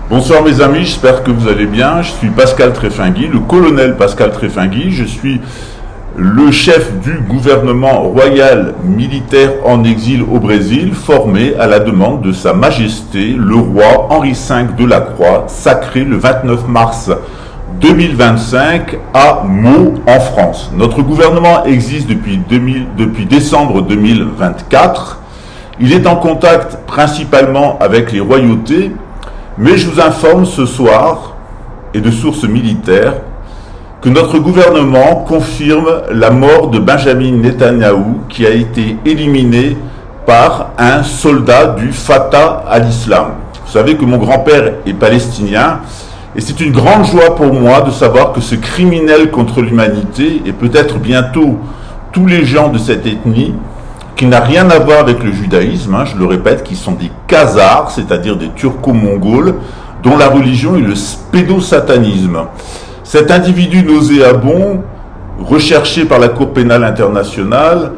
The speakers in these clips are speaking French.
Bonsoir mes amis, j'espère que vous allez bien. Je suis Pascal Tréfingui, le colonel Pascal Tréfingui. Je suis le chef du gouvernement royal militaire en exil au Brésil, formé à la demande de Sa Majesté le roi Henri V de la Croix, sacré le 29 mars 2025 à Meaux en France. Notre gouvernement existe depuis décembre 2024. Il est en contact principalement avec les royautés, mais je vous informe ce soir, et de sources militaires, que notre gouvernement confirme la mort de Benjamin Netanyahou, qui a été éliminé par un soldat du Fatah al-Islam. Vous savez que mon grand-père est palestinien, et c'est une grande joie pour moi de savoir que ce criminel contre l'humanité, et peut-être bientôt tous les gens de cette ethnie, qui n'a rien à voir avec le judaïsme, je le répète, qui sont des Khazars, c'est-à-dire des turco-mongols, dont la religion est le spédosatanisme. Cet individu nauséabond, recherché par la Cour pénale internationale,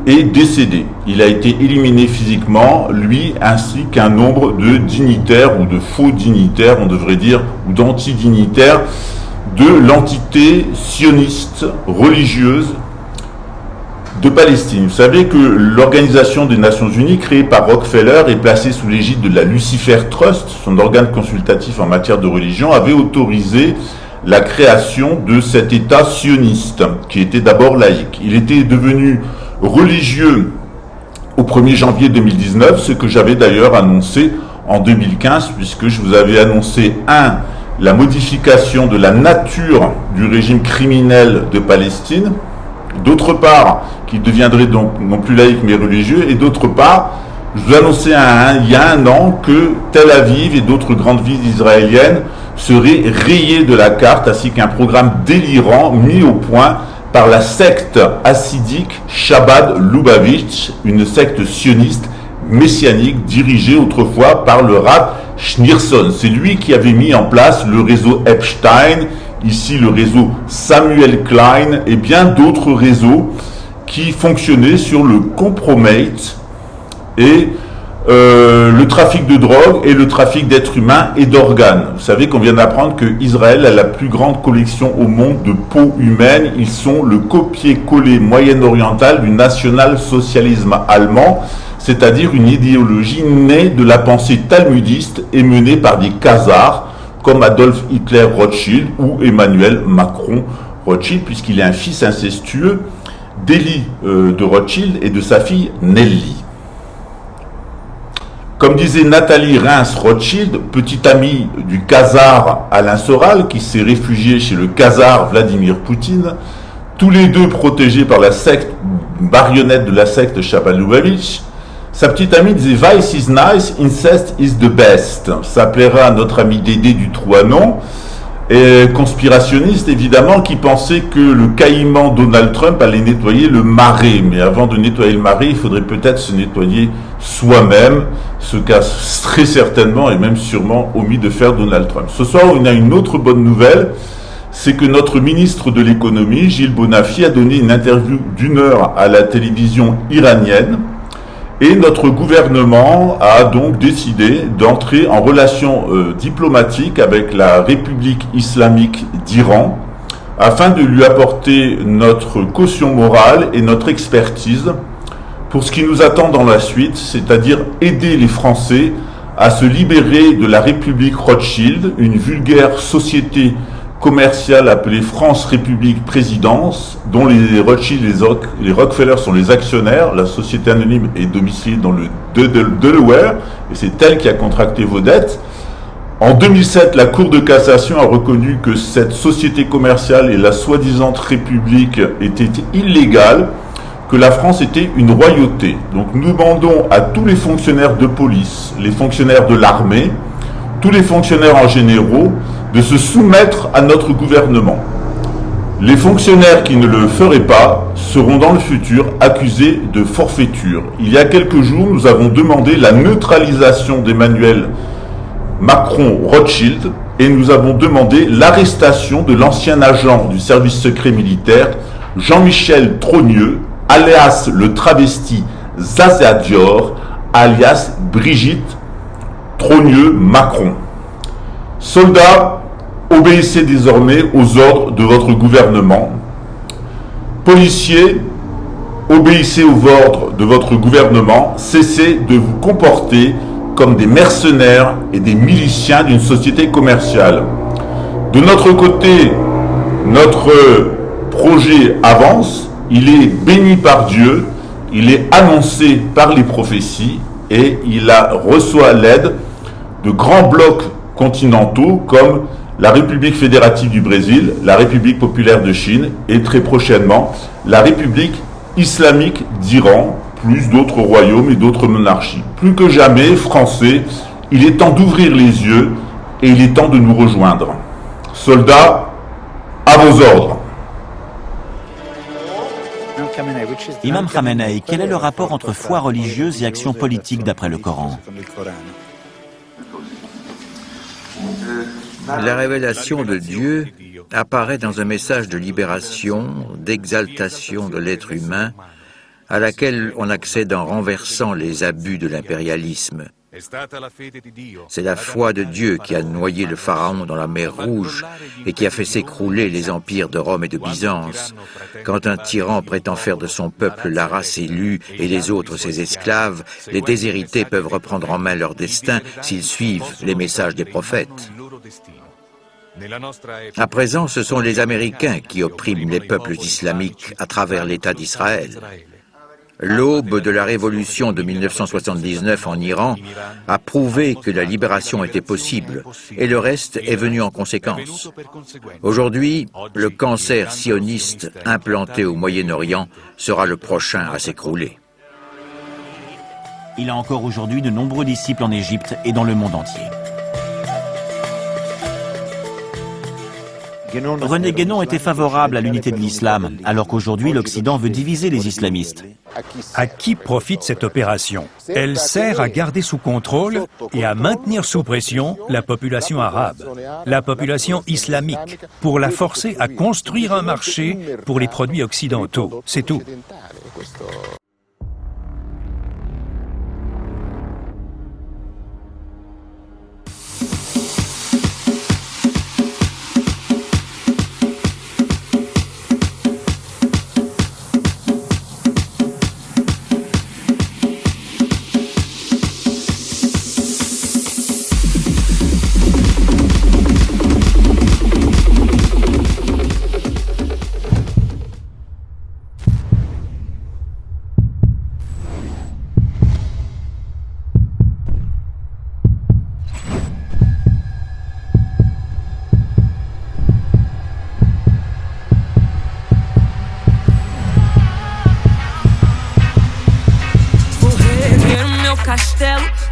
est décédé. Il a été éliminé physiquement, lui, ainsi qu'un nombre de dignitaires, ou de faux dignitaires, on devrait dire, ou d'anti-dignitaires, de l'entité sioniste religieuse de Palestine. Vous savez que l'Organisation des Nations Unies, créée par Rockefeller et placée sous l'égide de la Lucifer Trust, son organe consultatif en matière de religion, avait autorisé la création de cet État sioniste, qui était d'abord laïque. Il était devenu religieux au 1er janvier 2019, ce que j'avais d'ailleurs annoncé en 2015, puisque je vous avais annoncé, la modification de la nature du régime criminel de Palestine, d'autre part, qu'il deviendrait donc non plus laïque mais religieux, et d'autre part, je vous annonçais il y a un an que Tel Aviv et d'autres grandes villes israéliennes seraient rayées de la carte, ainsi qu'un programme délirant mis au point par la secte hassidique Chabad Lubavitch, une secte sioniste messianique dirigée autrefois par le Rav Schneerson. C'est lui qui avait mis en place le réseau Epstein, ici le réseau Samuel Klein et bien d'autres réseaux qui fonctionnaient sur le compromat et le trafic de drogue et le trafic d'êtres humains et d'organes. Vous savez qu'on vient d'apprendre que Israël a la plus grande collection au monde de peau humaine. Ils sont le copier-coller moyen-oriental du national-socialisme allemand, c'est-à-dire une idéologie née de la pensée talmudiste et menée par des Khazars comme Adolf Hitler Rothschild ou Emmanuel Macron Rothschild, puisqu'il est un fils incestueux d'Élie de Rothschild et de sa fille Nelly. Comme disait Nathalie Reims Rothschild, petite amie du Khazar Alain Soral, qui s'est réfugié chez le Khazar Vladimir Poutine, tous les deux protégés par la secte marionnette de la secte Chabad Lubavitch, sa petite amie disait « Vice is nice, incest is the best ». Ça plaira à notre ami Dédé du Trianon, et conspirationniste évidemment, qui pensait que le caïman Donald Trump allait nettoyer le marais. Mais avant de nettoyer le marais, il faudrait peut-être se nettoyer soi-même, ce qu'a très certainement et même sûrement omis de faire Donald Trump. Ce soir, on a une autre bonne nouvelle, c'est que notre ministre de l'économie, Gilles Bonafy, a donné une interview d'1 heure à la télévision iranienne. Et notre gouvernement a donc décidé d'entrer en relation diplomatique avec la République islamique d'Iran afin de lui apporter notre caution morale et notre expertise pour ce qui nous attend dans la suite, c'est-à-dire aider les Français à se libérer de la République Rothschild, une vulgaire société commerciale appelée France République Présidence, dont les Rothschild et les Rockefeller sont les actionnaires. La société anonyme est domiciliée dans le Delaware, et c'est elle qui a contracté vos dettes. En 2007, la Cour de cassation a reconnu que cette société commerciale et la soi-disant République étaient illégales, que la France était une royauté. Donc nous demandons à tous les fonctionnaires de police, les fonctionnaires de l'armée, tous les fonctionnaires en généraux, de se soumettre à notre gouvernement. Les fonctionnaires qui ne le feraient pas seront dans le futur accusés de forfaiture. Il y a quelques jours, nous avons demandé la neutralisation d'Emmanuel Macron Rothschild et nous avons demandé l'arrestation de l'ancien agent du service secret militaire Jean-Michel Trogneux, alias le travesti Zaza Dior, alias Brigitte Trogneux Macron. Soldats, obéissez désormais aux ordres de votre gouvernement. Policiers, obéissez aux ordres de votre gouvernement. Cessez de vous comporter comme des mercenaires et des miliciens d'une société commerciale. De notre côté, notre projet avance, il est béni par Dieu, il est annoncé par les prophéties et il reçoit l'aide de grands blocs continentaux comme la République fédérative du Brésil, la République populaire de Chine et très prochainement la République islamique d'Iran, plus d'autres royaumes et d'autres monarchies. Plus que jamais, Français, il est temps d'ouvrir les yeux et il est temps de nous rejoindre. Soldats, à vos ordres. Imam Khamenei, quel est le rapport entre foi religieuse et action politique d'après le Coran? La révélation de Dieu apparaît dans un message de libération, d'exaltation de l'être humain, à laquelle on accède en renversant les abus de l'impérialisme. C'est la foi de Dieu qui a noyé le pharaon dans la mer Rouge et qui a fait s'écrouler les empires de Rome et de Byzance. Quand un tyran prétend faire de son peuple la race élue et les autres ses esclaves, les déshérités peuvent reprendre en main leur destin s'ils suivent les messages des prophètes. À présent, ce sont les Américains qui oppriment les peuples islamiques à travers l'État d'Israël. L'aube de la révolution de 1979 en Iran a prouvé que la libération était possible et le reste est venu en conséquence. Aujourd'hui, le cancer sioniste implanté au Moyen-Orient sera le prochain à s'écrouler. Il a encore aujourd'hui de nombreux disciples en Égypte et dans le monde entier. René Guénon était favorable à l'unité de l'islam, alors qu'aujourd'hui l'Occident veut diviser les islamistes. À qui profite cette opération? Elle sert à garder sous contrôle et à maintenir sous pression la population arabe, la population islamique, pour la forcer à construire un marché pour les produits occidentaux. C'est tout.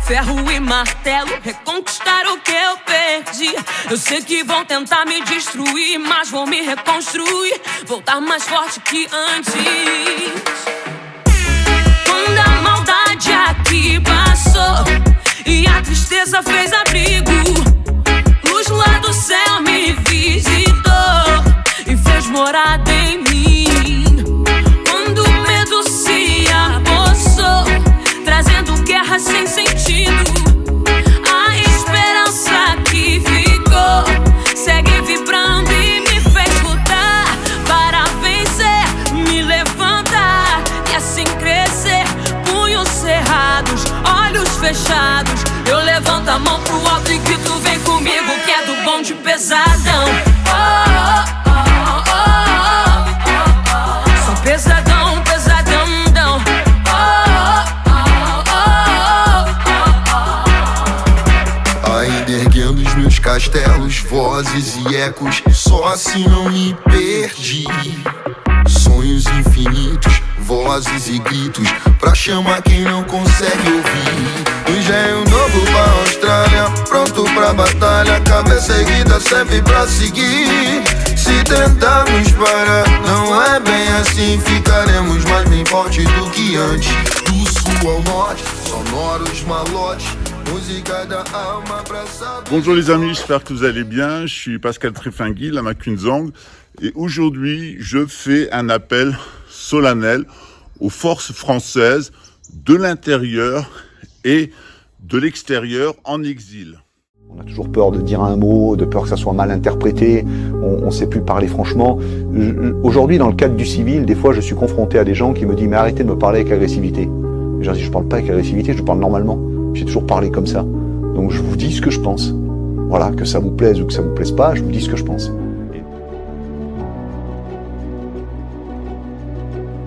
Ferro e martelo, reconquistar o que eu perdi. Eu sei que vão tentar me destruir, mas vou me reconstruir, voltar mais forte que antes. Quando a maldade aqui passou e a tristeza fez abrigo, luz lá do céu me visitou e fez morada em mim. Quando o medo se apossou, trazendo guerra sem sentido, a esperança que ficou segue vibrando e me fez lutar para vencer, me levantar e assim crescer. Punhos cerrados, olhos fechados, eu levanto a mão pro alto e grito: vem comigo que é do bonde pesadão. Oh, oh, oh, oh, oh, oh. Sou pesadão, pesadão. Erguendo os meus castelos, vozes e ecos, só assim não me perdi. Sonhos infinitos, vozes e gritos, pra chamar quem não consegue ouvir. Engenho novo pra Austrália, pronto pra batalha, cabeça erguida sempre pra seguir. Se tentarmos parar, não é bem assim, ficaremos mais bem fortes do que antes. Do sul ao norte, sonoros malotes. Bonjour les amis, j'espère que vous allez bien. Je suis Pascal Trefingui, Lama Kunzang, et aujourd'hui je fais un appel solennel aux forces françaises de l'intérieur et de l'extérieur en exil. On a toujours peur de dire un mot, de peur que ça soit mal interprété, on ne sait plus parler franchement. Aujourd'hui, dans le cadre du civil, des fois je suis confronté à des gens qui me disent « mais arrêtez de me parler avec agressivité ». Je dis « je ne parle pas avec agressivité, je parle normalement, j'ai toujours parlé comme ça ». Donc je vous dis ce que je pense. Voilà, que ça vous plaise ou que ça vous plaise pas, je vous dis ce que je pense.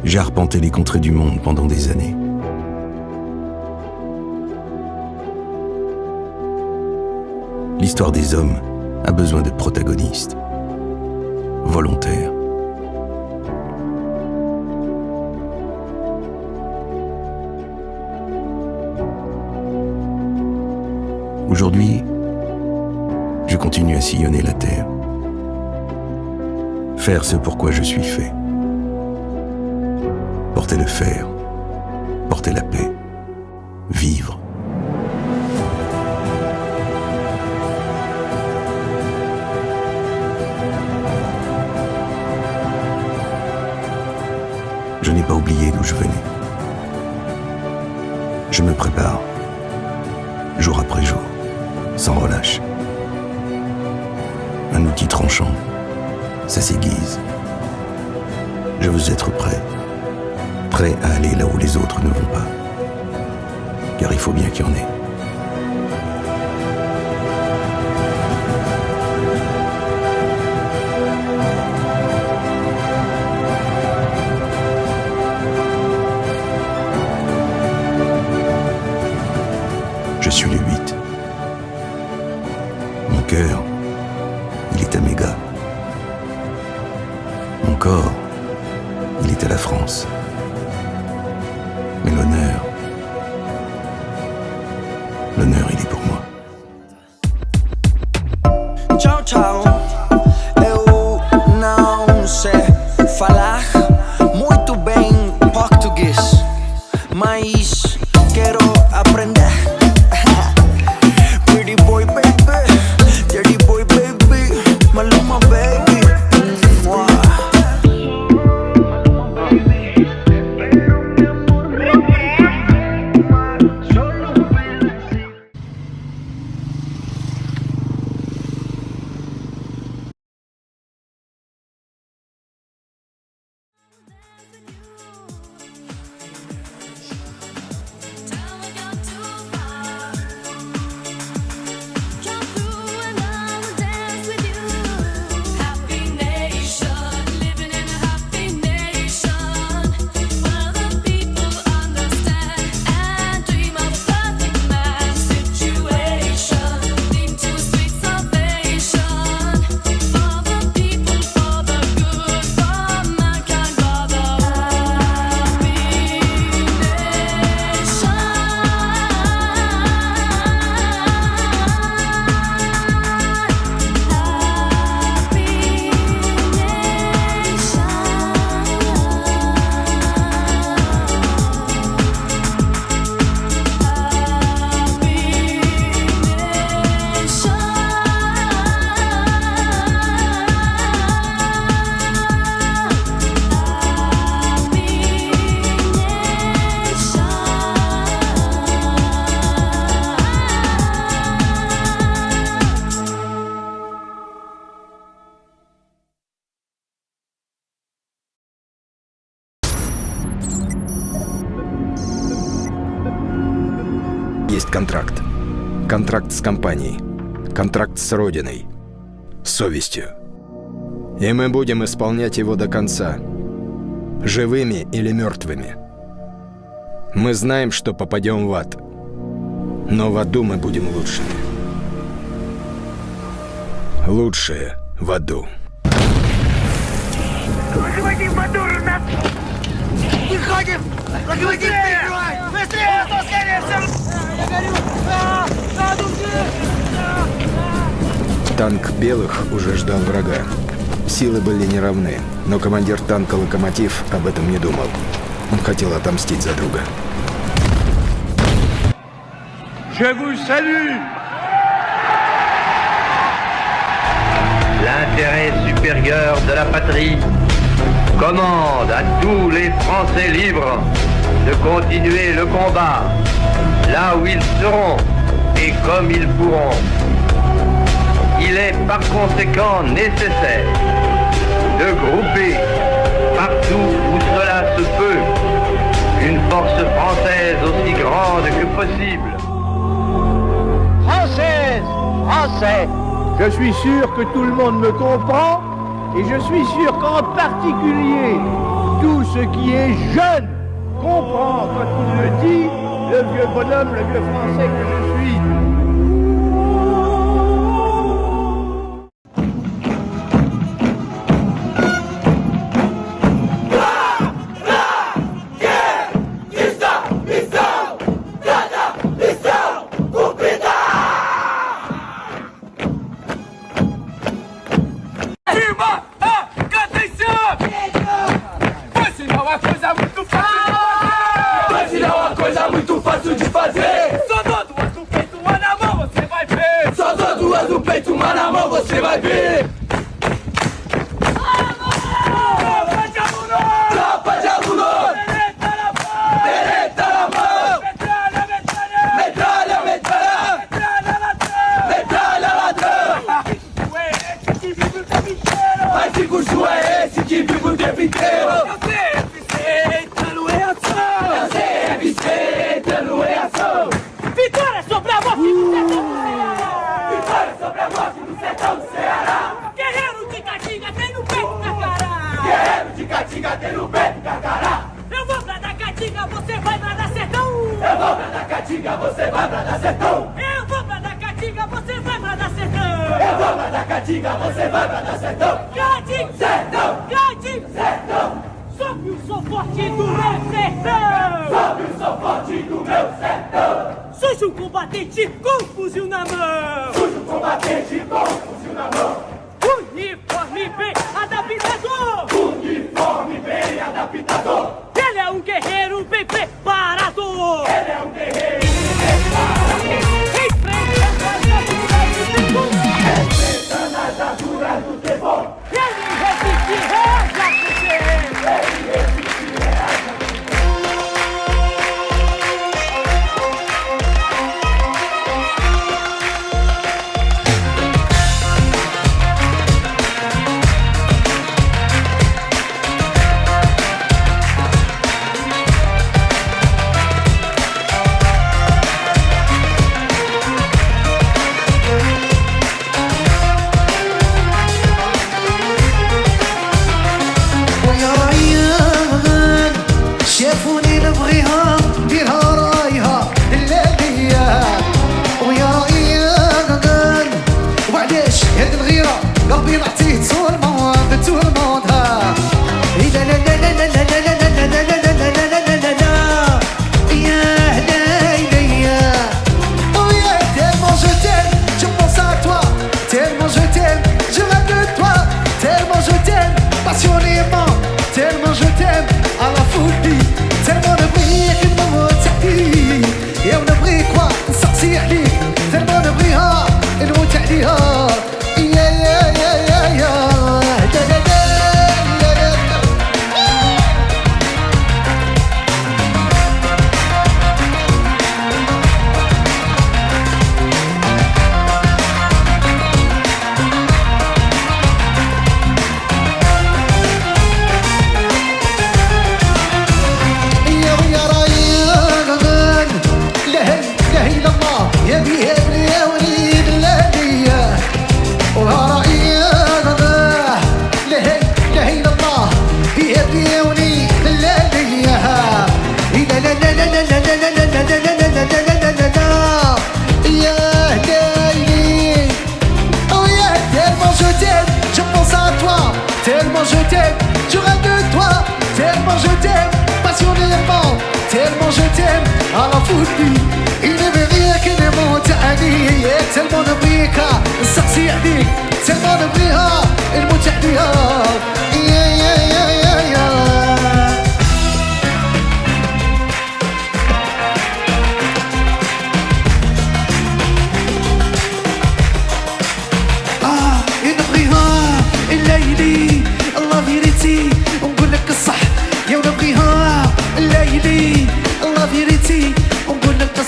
J'ai arpenté les contrées du monde pendant des années. L'histoire des hommes a besoin de protagonistes, volontaires. Aujourd'hui, je continue à sillonner la terre, faire ce pourquoi je suis fait. Porter le fer, porter la paix, vivre. Je n'ai pas oublié d'où je venais. Je me prépare, jour après jour, sans relâche. Un outil tranchant, ça s'aiguise. Je veux être prêt à aller là où les autres ne vont pas. Car il faut bien qu'il y en ait. Je suis le 8. Mon cœur, il est à mes gars. Mon corps, il est à la France. Mais l'honneur, il est pour moi. Tchau, tchau. Eu não sei falar muito bem português, mas quero aprender. Pretty boy baby, dirty boy baby, Maluma baby. Есть контракт. Контракт с компанией. Контракт с Родиной. С совестью. И мы будем исполнять его до конца. Живыми или мертвыми. Мы знаем, что попадем в ад. Но в аду мы будем лучшими. Лучшие в аду. Локомотив мотор у нас! Выходим! Локомотив перекрывай! Быстрее! Скорее всего! Я горю! Танк белых уже ждал врага. Силы были неравны, но командир танка «Локомотив» об этом не думал. Он хотел отомстить за друга. Je vous salue! L'intérêt supérieur de la patrie commande à tous les Français libres de continuer le combat là où ils seront et comme ils pourront. par conséquent nécessaire de grouper partout où cela se peut une force française aussi grande que possible. Française, Français, je suis sûr que tout le monde me comprend et je suis sûr qu'en particulier tout ce qui est jeune comprend quand il me dit, le vieux bonhomme, le vieux Français que je suis.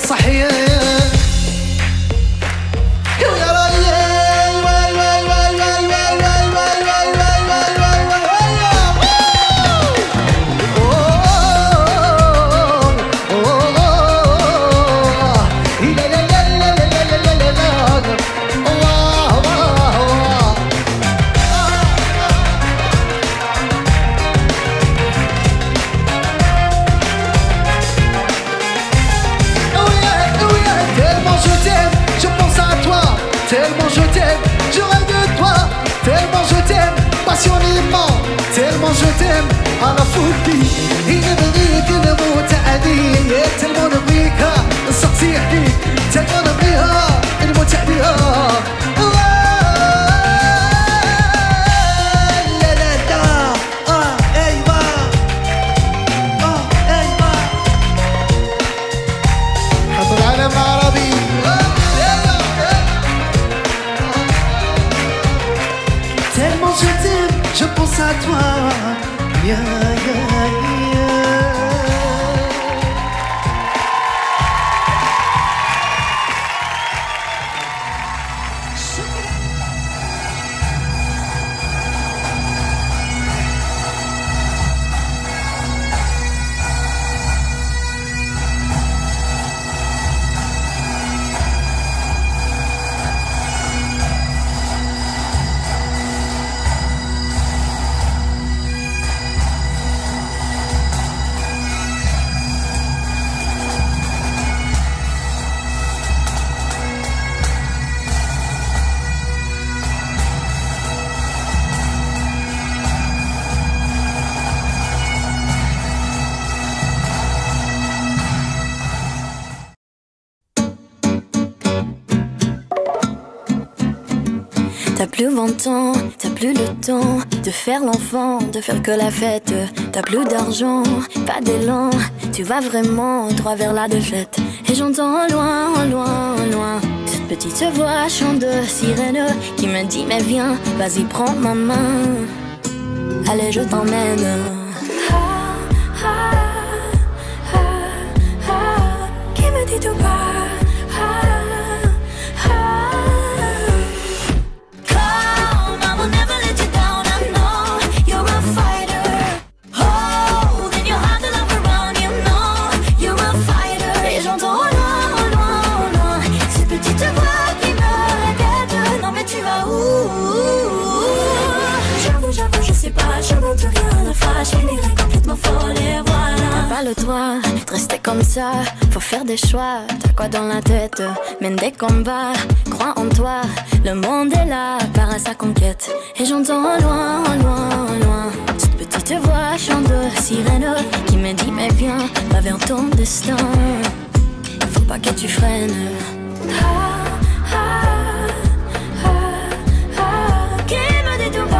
الصحيح يا رايي tellement je t'aime, je rêve de toi, tellement je t'aime, passionnément, tellement je t'aime, à la folie, il ne veut que le mot t'adie, tellement نبغيك نصحصح فيك, tellement نبغيها الموت تعديها. Tellement je t'aime, je pense à toi. Yeah, yeah, yeah. T'as plus 20 ans, t'as plus le temps de faire l'enfant, de faire que la fête. T'as plus d'argent, pas d'élan, tu vas vraiment droit vers la défaite. Et j'entends loin, loin, loin cette petite voix chante de sirène qui me dit mais viens, vas-y prends ma main, allez je t'emmène. Qui me dit tout bas. Je finirai complètement folle et voilà. T'as pas le droit de rester comme ça, faut faire des choix. T'as quoi dans la tête, mène des combats, crois en toi. Le monde est là, part à sa conquête. Et j'entends loin, loin, loin cette petite voix chante de sirène qui me dit mais viens, va vers ton destin. Faut pas que tu freines. Qui me dit tout bas.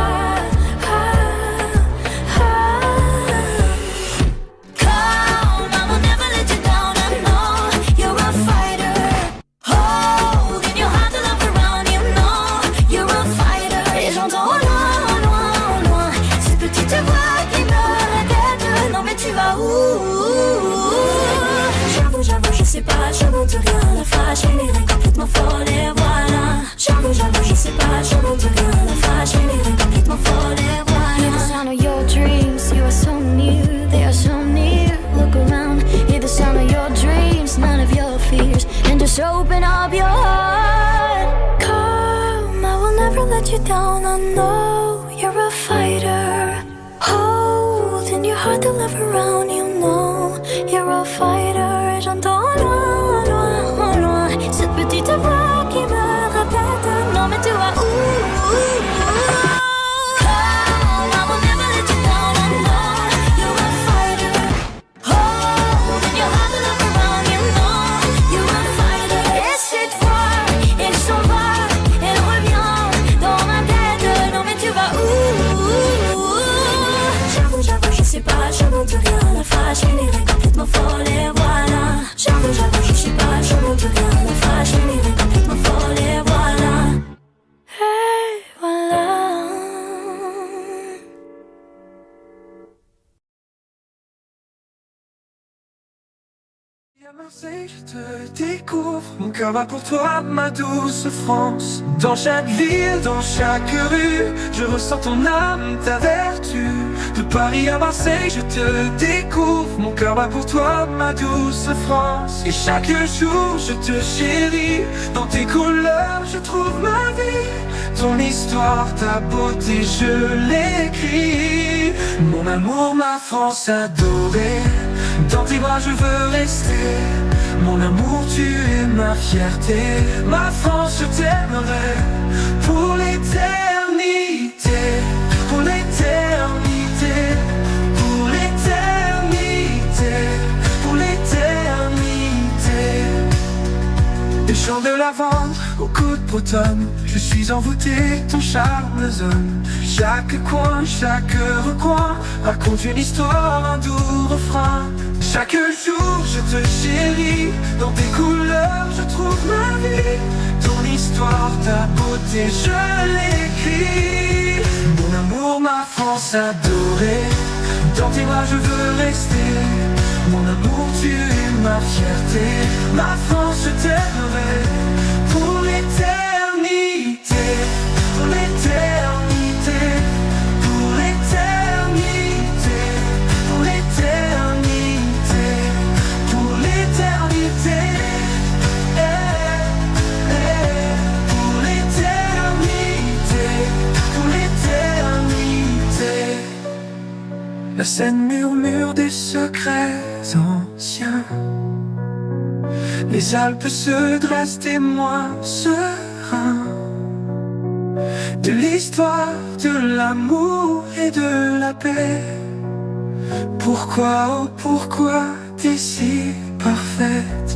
Je monte rien, la fâche, je finirai complètement folle et voilà. J'avoue, je sais pas, je monte rien, la fâche, je finirai complètement folle et voilà. Hear the sound of your dreams, you are so near, they are so near. Look around, hear the sound of your dreams, none of your fears. And just open up your heart. Come, I will never let you down, I know you're a fighter. Hold in your heart the love around, you know you're a fighter. Et j'entends loin, loin, loin cette petite voix qui me répète non mais tu vois je monte rien, la fâche, je finirai complètement folle et voilà. J'avoue, je sais pas, je monte rien, la fâche, je finirai complètement folle et voilà. Et voilà. À Marseille, je te découvre, mon cœur bat pour toi, ma douce France. Dans chaque ville, dans chaque rue, je ressens ton âme, ta vertu. De Paris à Marseille, je te découvre, mon cœur bat pour toi, ma douce France. Et chaque jour, je te chéris, dans tes couleurs, je trouve ma vie. Ton histoire, ta beauté, je l'écris. Mon amour, ma France adorée, dans tes bras je veux rester. Mon amour, tu es ma fierté. Ma France, je t'aimerai pour l'éternité. Pour l'éternité. Pour l'éternité. Pour l'éternité. Des champs de lavande aux côtes bretonnes, je suis envoûté, ton charme zone. Chaque coin, chaque recoin raconte une histoire, un doux refrain. Chaque jour je te chéris, dans tes couleurs je trouve ma vie. Ton histoire, ta beauté, je l'écris. Mon amour, ma France adorée, dans tes bras je veux rester. Mon amour, tu es ma fierté. Ma France, je t'aimerai pour l'éternité. Pour l'éternité. Pour l'éternité. Pour l'éternité. Pour l'éternité. Pour l'éternité. Pour l'éternité. La Seine murmure des secrets anciens. Les Alpes se dressent, témoins sereins de l'histoire, de l'amour et de la paix. Pourquoi, oh pourquoi t'es si parfaite?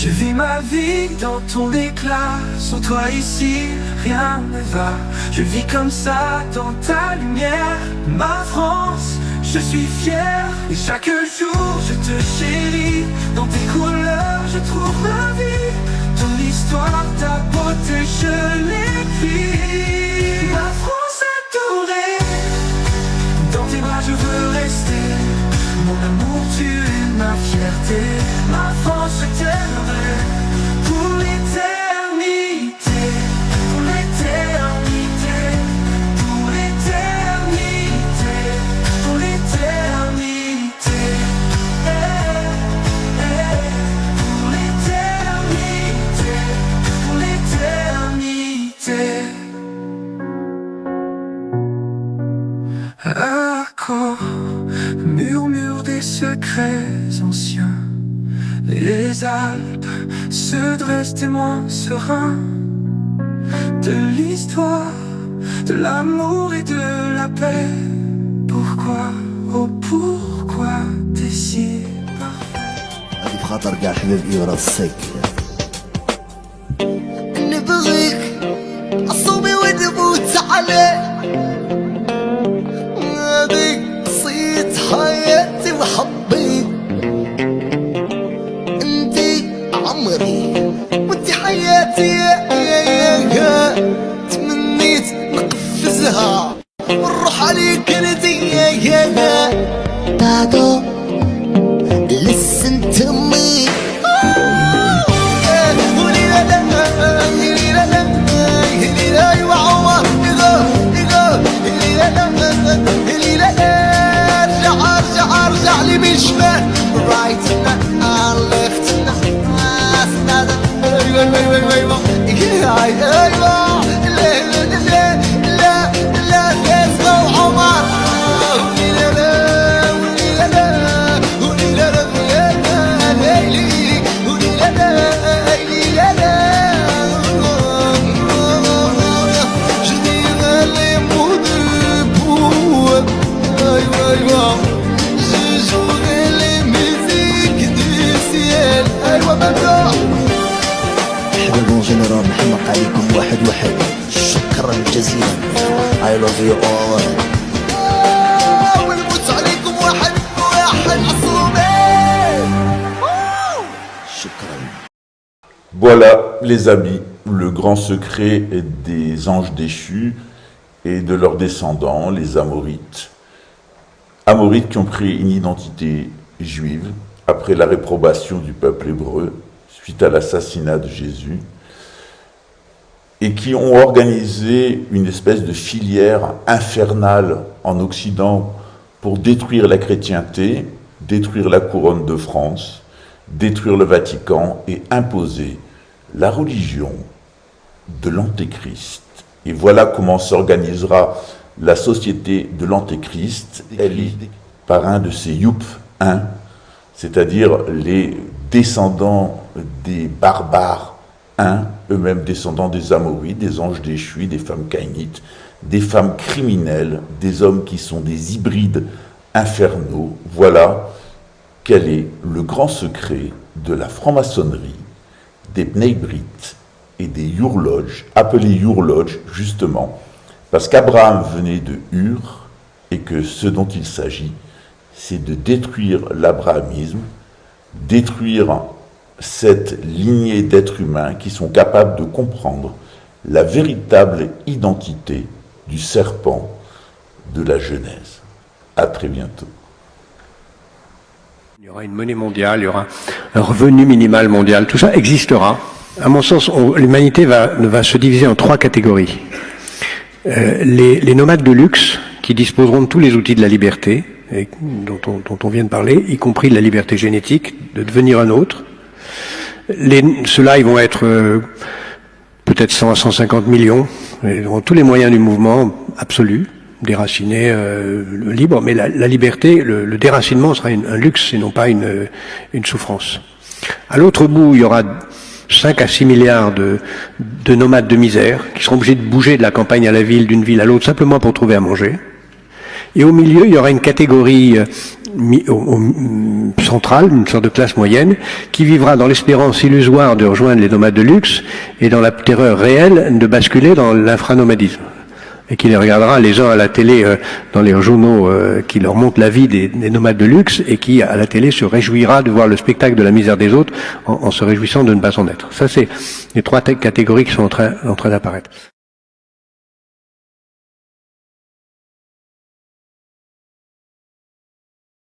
Je vis ma vie dans ton éclat. Sans toi ici, rien ne va. Je vis comme ça dans ta lumière. Ma France, je suis fier. Et chaque jour, je te chéris. Dans tes couleurs, je trouve ma vie. Ton histoire, ta beauté, je l'écris. Ma France adorée, dans tes bras, je veux rester. Mon amour, tu es ma fierté. Ma France, je t'aimerai pour l'éternité. Pour l'éternité. Pour l'éternité. Pour l'éternité. Pour l'éternité. Pour l'éternité. Accord, murmure des secrets anciens. Les Alpes se dressent, témoins sereins de l'histoire, de l'amour et de la paix. Pourquoi, oh pourquoi t'es si parfait? هذه بخاطر كاع حبيبي وراسك نبغيك أصومي ونموت عليك. هذه قصيت حياتي وحبي. انتي عمري وانتي حياتي. تمنيت نقفزها ونروح عليك انتي. دادو listen to me. ارجع لي من شمال. right now left now. ايوه لا اسمع عمر. حبيبون جنرال نحمق عليكم واحد شكرا جزيلا. I love you all. ونموت عليكم واحد عصومي. شكرا. Voilà, les amis, le grand secret des anges déchus et de leurs descendants, les Amorites. Amorites qui ont pris une identité juive après la réprobation du peuple hébreu suite à l'assassinat de Jésus, et qui ont organisé une espèce de filière infernale en Occident pour détruire la chrétienté, détruire la couronne de France, détruire le Vatican et imposer la religion de l'Antéchrist. Et voilà comment s'organisera la société de l'Antéchrist. Elle est par un de ces Youp 1, c'est-à-dire les descendants des barbares, eux-mêmes descendants des Amorites, des anges déchus, des femmes caïnites, des femmes criminelles, des hommes qui sont des hybrides infernaux. Voilà quel est le grand secret de la franc-maçonnerie, des Bnei Brit et des Ur Lodge, appelés Ur Lodge justement, parce qu'Abraham venait de Ur et que ce dont il s'agit, c'est de détruire l'abrahamisme, détruire cette lignée d'êtres humains qui sont capables de comprendre la véritable identité du serpent de la Genèse. À très bientôt. Il y aura une monnaie mondiale, il y aura un revenu minimal mondial, tout ça existera. À mon sens, l'humanité va se diviser en 3 catégories. Les nomades de luxe, qui disposeront de tous les outils de la liberté, et dont on vient de parler, y compris de la liberté génétique, de devenir un autre. Ceux-là, ils vont être peut-être 100 à 150 millions, ils auront tous les moyens du mouvement absolu, déraciné, libre, mais la liberté, le déracinement sera un luxe et non pas une souffrance. À l'autre bout, il y aura 5 à 6 milliards de nomades de misère qui seront obligés de bouger de la campagne à la ville, d'une ville à l'autre, simplement pour trouver à manger. Et au milieu, il y aura une catégorie centrale, une sorte de classe moyenne, qui vivra dans l'espérance illusoire de rejoindre les nomades de luxe et dans la terreur réelle de basculer dans l'infranomadisme. Et qui les regardera les uns à la télé dans les journaux qui leur montrent la vie des nomades de luxe et qui, à la télé, se réjouira de voir le spectacle de la misère des autres en se réjouissant de ne pas en être. Ça, c'est les 3 catégories qui sont en train d'apparaître.